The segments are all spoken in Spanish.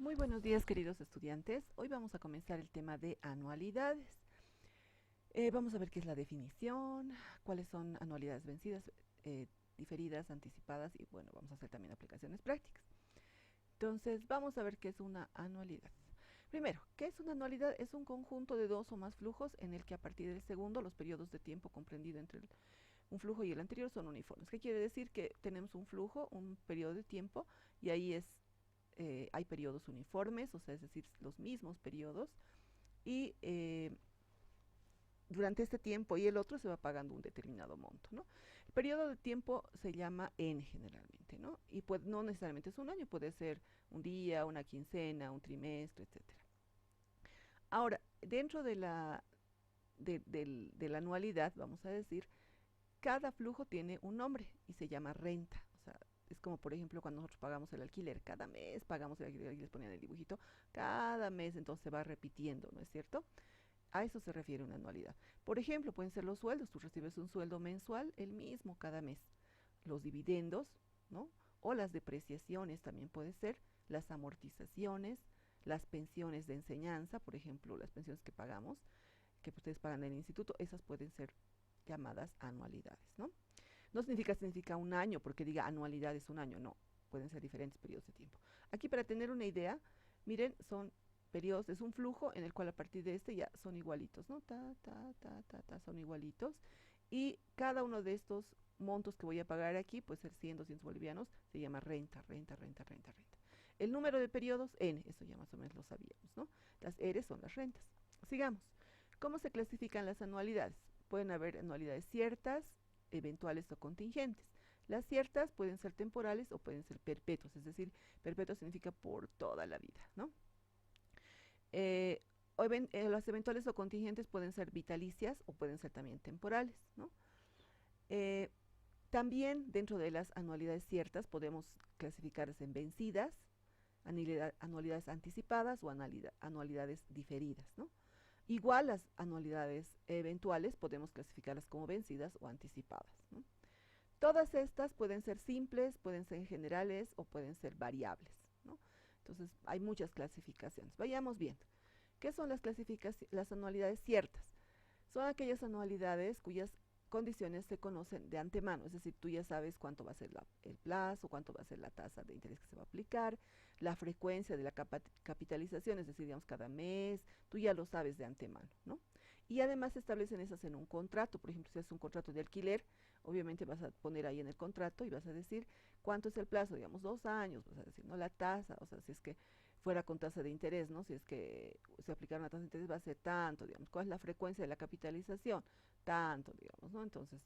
Muy buenos días, queridos estudiantes. Hoy vamos a comenzar el tema de anualidades. Vamos a ver qué es la definición, cuáles son anualidades vencidas, diferidas, anticipadas y bueno, vamos a hacer también aplicaciones prácticas. Entonces, vamos a ver qué es una anualidad. Primero, ¿qué es una anualidad? Es un conjunto de dos o más flujos en el que a partir del segundo los periodos de tiempo comprendido entre un flujo y el anterior son uniformes. ¿Qué quiere decir? Que tenemos un flujo, un periodo de tiempo y ahí hay periodos uniformes, o sea, es decir, los mismos periodos, y durante este tiempo y el otro se va pagando un determinado monto, ¿no? El periodo de tiempo se llama N generalmente, ¿no? Y no necesariamente es un año, puede ser un día, una quincena, un trimestre, etcétera. Ahora, dentro de la anualidad, vamos a decir, cada flujo tiene un nombre y se llama renta. O sea, es como por ejemplo cuando nosotros pagamos el alquiler, cada mes pagamos el alquiler y les ponían el dibujito, cada mes entonces se va repitiendo, ¿no es cierto? A eso se refiere una anualidad. Por ejemplo, pueden ser los sueldos, tú recibes un sueldo mensual, el mismo cada mes. Los dividendos, ¿no? O las depreciaciones también puede ser, las amortizaciones, las pensiones de enseñanza, por ejemplo, las pensiones que pagamos, que ustedes pagan en el instituto, esas pueden ser llamadas anualidades, ¿no? No significa un año, porque diga anualidad es un año, no, pueden ser diferentes periodos de tiempo. Aquí para tener una idea, miren, son periodos, es un flujo en el cual a partir de este ya son igualitos, ¿no? Son igualitos. Y cada uno de estos montos que voy a pagar aquí, puede ser 100, 200 bolivianos, se llama renta. El número de periodos, N, eso ya más o menos lo sabíamos, ¿no? Las R son las rentas. Sigamos. ¿Cómo se clasifican las anualidades? Pueden haber anualidades ciertas, eventuales o contingentes. Las ciertas pueden ser temporales o pueden ser perpetuas, es decir, perpetuo significa por toda la vida, ¿no? Eh, las eventuales o contingentes pueden ser vitalicias o pueden ser también temporales, ¿no? Eh, También dentro de las anualidades ciertas podemos clasificarlas en vencidas, anualidades anticipadas o anualidades diferidas, ¿no? Igual las anualidades eventuales podemos clasificarlas como vencidas o anticipadas, ¿no? Todas estas pueden ser simples, pueden ser generales o pueden ser variables, ¿no? Entonces hay muchas clasificaciones. Vayamos viendo. ¿Qué son las anualidades ciertas? Son aquellas anualidades cuyas condiciones se conocen de antemano, es decir, tú ya sabes cuánto va a ser el plazo, cuánto va a ser la tasa de interés que se va a aplicar, la frecuencia de la capitalización, es decir, digamos cada mes, tú ya lo sabes de antemano, ¿no? Y además se establecen esas en un contrato, por ejemplo, si es un contrato de alquiler, obviamente vas a poner ahí en el contrato y vas a decir cuánto es el plazo, digamos 2 años, vas a decir, ¿no? La tasa, o sea, si es que fuera con tasa de interés, ¿no? Si es que se aplicara una tasa de interés va a ser tanto, digamos, ¿cuál es la frecuencia de la capitalización? Tanto, digamos, ¿no? Entonces,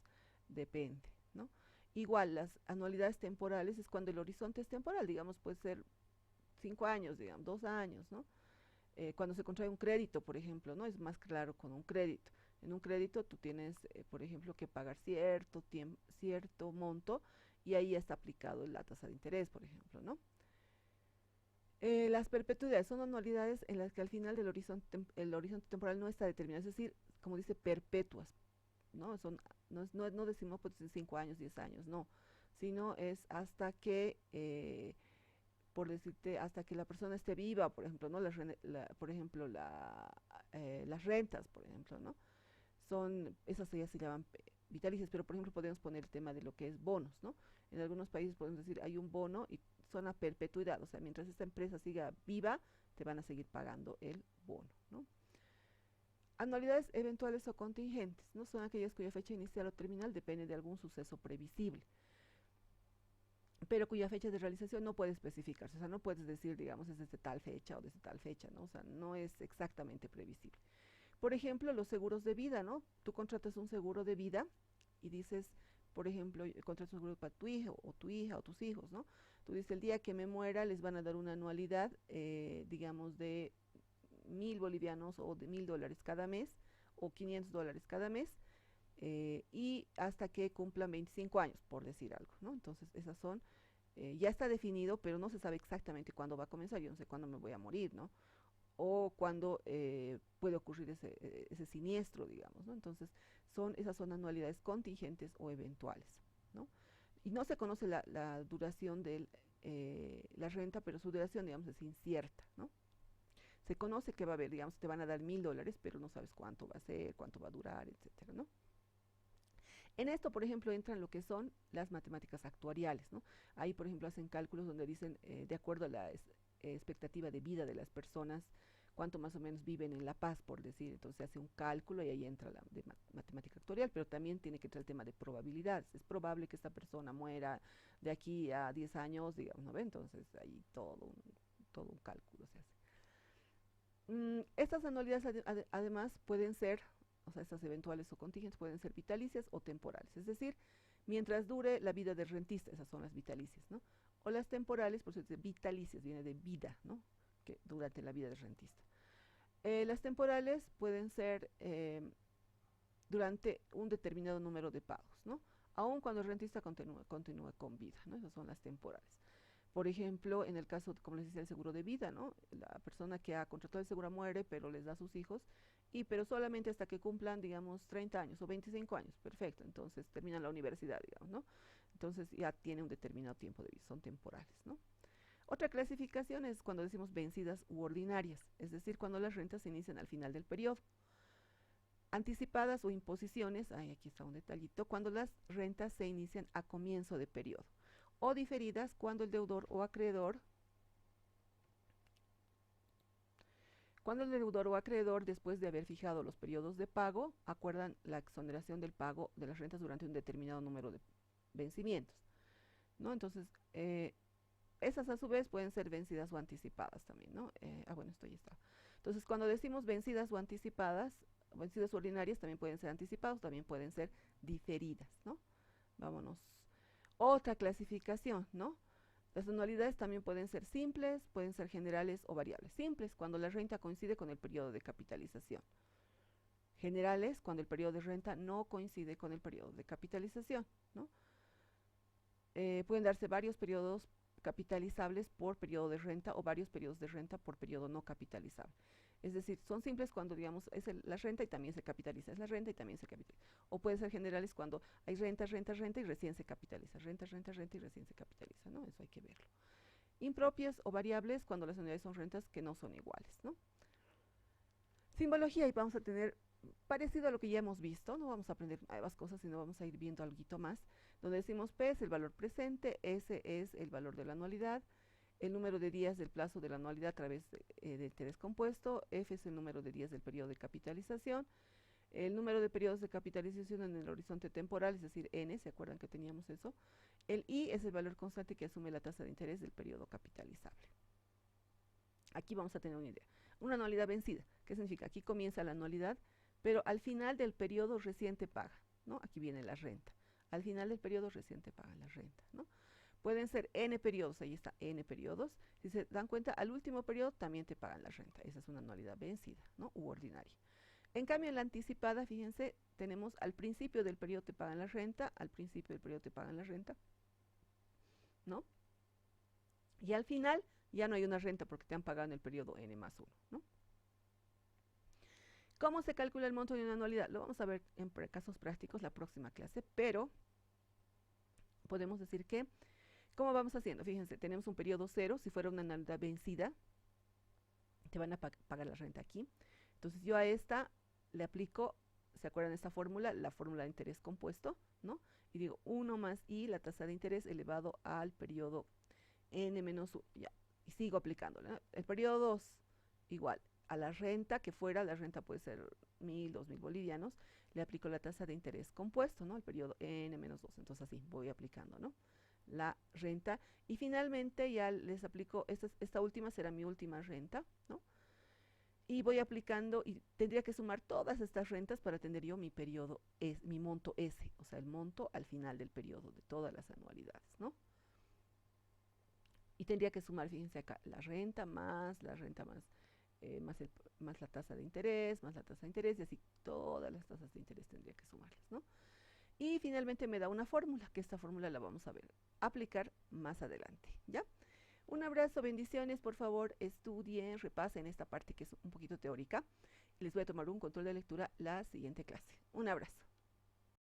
depende, ¿no? Igual, las anualidades temporales es cuando el horizonte es temporal, digamos, puede ser 5 años, digamos, 2 años, ¿no? Cuando se contrae un crédito, por ejemplo, ¿no? Es más claro con un crédito. En un crédito tú tienes, por ejemplo, que pagar cierto monto y ahí ya está aplicado la tasa de interés, por ejemplo, ¿no? Las perpetuidades son anualidades en las que al final el horizonte temporal no está determinado, es decir, como dice, perpetuas, ¿no? No decimos pues en 5 años, 10 años, no, sino es hasta que, por decirte, hasta que la persona esté viva, por ejemplo, ¿no? Por ejemplo, las rentas, por ejemplo, ¿no? Esas ya se llaman vitalicias, pero por ejemplo podemos poner el tema de lo que es bonos, ¿no? En algunos países podemos decir hay un bono y son a perpetuidad, o sea, mientras esta empresa siga viva, te van a seguir pagando el bono, ¿no? Anualidades eventuales o contingentes, ¿no? Son aquellas cuya fecha inicial o terminal depende de algún suceso previsible, pero cuya fecha de realización no puede especificarse, o sea, no puedes decir, digamos, es desde tal fecha o desde tal fecha, ¿no? O sea, no es exactamente previsible. Por ejemplo, los seguros de vida, ¿no? Tú contratas un seguro de vida y dices, por ejemplo, contratas un seguro para tu hijo o tu hija o tus hijos, ¿no? Tú dices, el día que me muera les van a dar una anualidad, digamos, de 1.000 bolivianos o de $1.000 cada mes o $500 cada mes, y hasta que cumplan 25 años, por decir algo, ¿no? Entonces, esas son, ya está definido, pero no se sabe exactamente cuándo va a comenzar, yo no sé cuándo me voy a morir, ¿no? O cuando puede ocurrir ese siniestro, digamos, ¿no? Entonces, esas son anualidades contingentes o eventuales, ¿no? Y no se conoce la duración la renta, pero su duración, digamos, es incierta, ¿no? Se conoce que va a haber, digamos, te van a dar $1000, pero no sabes cuánto va a ser, cuánto va a durar, etcétera, ¿no? En esto, por ejemplo, entran lo que son las matemáticas actuariales, ¿no? Ahí, por ejemplo, hacen cálculos donde dicen, de acuerdo a la expectativa de vida de las personas, cuánto más o menos viven en La Paz, por decir. Entonces se hace un cálculo y ahí entra la de matemática actuarial, pero también tiene que entrar el tema de probabilidades. Es probable que esta persona muera de aquí a 10 años, digamos, ¿no ve? Entonces ahí todo un cálculo se hace. Estas anualidades además pueden ser, o sea, estas eventuales o contingentes pueden ser vitalicias o temporales, es decir, mientras dure la vida del rentista, esas son las vitalicias, ¿no? O las temporales, por eso dice vitalicias, viene de vida, ¿no? Que durante la vida del rentista. Las temporales pueden ser durante un determinado número de pagos, ¿no? Aun cuando el rentista continúa con vida, ¿no? Esas son las temporales. Por ejemplo, en el caso, como les decía, el seguro de vida, ¿no? La persona que ha contratado el seguro muere, pero les da a sus hijos, pero solamente hasta que cumplan, digamos, 30 años o 25 años, perfecto, entonces terminan la universidad, digamos, ¿no? Entonces ya tiene un determinado tiempo de vida, son temporales, ¿no? Otra clasificación es cuando decimos vencidas u ordinarias, es decir, cuando las rentas se inician al final del periodo. Anticipadas o imposiciones, aquí está un detallito, cuando las rentas se inician a comienzo de periodo. O diferidas cuando el deudor o acreedor después de haber fijado los periodos de pago, acuerdan la exoneración del pago de las rentas durante un determinado número de vencimientos, ¿no? Entonces, esas a su vez pueden ser vencidas o anticipadas también, ¿no? Bueno, esto ya está. Entonces, cuando decimos vencidas o anticipadas, vencidas ordinarias también pueden ser anticipadas, también pueden ser diferidas, ¿no? Vámonos. Otra clasificación, ¿no? Las anualidades también pueden ser simples, pueden ser generales o variables. Simples, cuando la renta coincide con el periodo de capitalización. Generales, cuando el periodo de renta no coincide con el periodo de capitalización, ¿no? Pueden darse varios periodos capitalizables por periodo de renta o varios periodos de renta por periodo no capitalizable. Es decir, son simples cuando, digamos, es la renta y también se capitaliza, es la renta y también se capitaliza. O pueden ser generales cuando hay renta y recién se capitaliza, renta y recién se capitaliza, ¿no? Eso hay que verlo. Impropias o variables cuando las unidades son rentas que no son iguales, ¿no? Simbología, y vamos a tener parecido a lo que ya hemos visto, no vamos a aprender nuevas cosas, sino vamos a ir viendo algo más, donde decimos P es el valor presente, S es el valor de la anualidad, el número de días del plazo de la anualidad a través de interés compuesto, F es el número de días del periodo de capitalización, el número de periodos de capitalización en el horizonte temporal, es decir, N, ¿se acuerdan que teníamos eso? El I es el valor constante que asume la tasa de interés del periodo capitalizable. Aquí vamos a tener una idea. Una anualidad vencida, ¿qué significa? Aquí comienza la anualidad, pero al final del periodo reciente paga, ¿no? Aquí viene la renta. Al final del periodo reciente paga la renta, ¿no? Pueden ser N periodos, ahí está N periodos. Si se dan cuenta, al último periodo también te pagan la renta. Esa es una anualidad vencida, ¿no? U ordinaria. En cambio, en la anticipada, fíjense, tenemos al principio del periodo te pagan la renta, al principio del periodo te pagan la renta, ¿no? Y al final ya no hay una renta porque te han pagado en el periodo N más 1, ¿no? ¿Cómo se calcula el monto de una anualidad? Lo vamos a ver en casos prácticos la próxima clase, pero podemos decir que, ¿cómo vamos haciendo? Fíjense, tenemos un periodo 0, si fuera una anualidad vencida, te van a pagar la renta aquí. Entonces yo a esta le aplico, ¿se acuerdan de esta fórmula? La fórmula de interés compuesto, ¿no? Y digo 1 más I, la tasa de interés elevado al periodo N menos 1, ya, y sigo aplicándola, ¿no? El periodo 2, igual, a la renta, que fuera, la renta puede ser 1000, 2000 bolivianos, le aplico la tasa de interés compuesto, ¿no? El periodo N menos 2, entonces así voy aplicando, ¿no? La renta, y finalmente ya les aplico, esta última será mi última renta, ¿no? Y voy aplicando, y tendría que sumar todas estas rentas para tener yo mi periodo, mi monto S, o sea, el monto al final del periodo de todas las anualidades, ¿no? Y tendría que sumar, fíjense acá, la renta más más la tasa de interés, más la tasa de interés, y así todas las tasas de interés tendría que sumarlas, ¿no? Y finalmente me da una fórmula, que esta fórmula la vamos a ver aplicar más adelante, ¿ya? Un abrazo, bendiciones, por favor, estudien, repasen esta parte que es un poquito teórica. Les voy a tomar un control de lectura la siguiente clase. Un abrazo.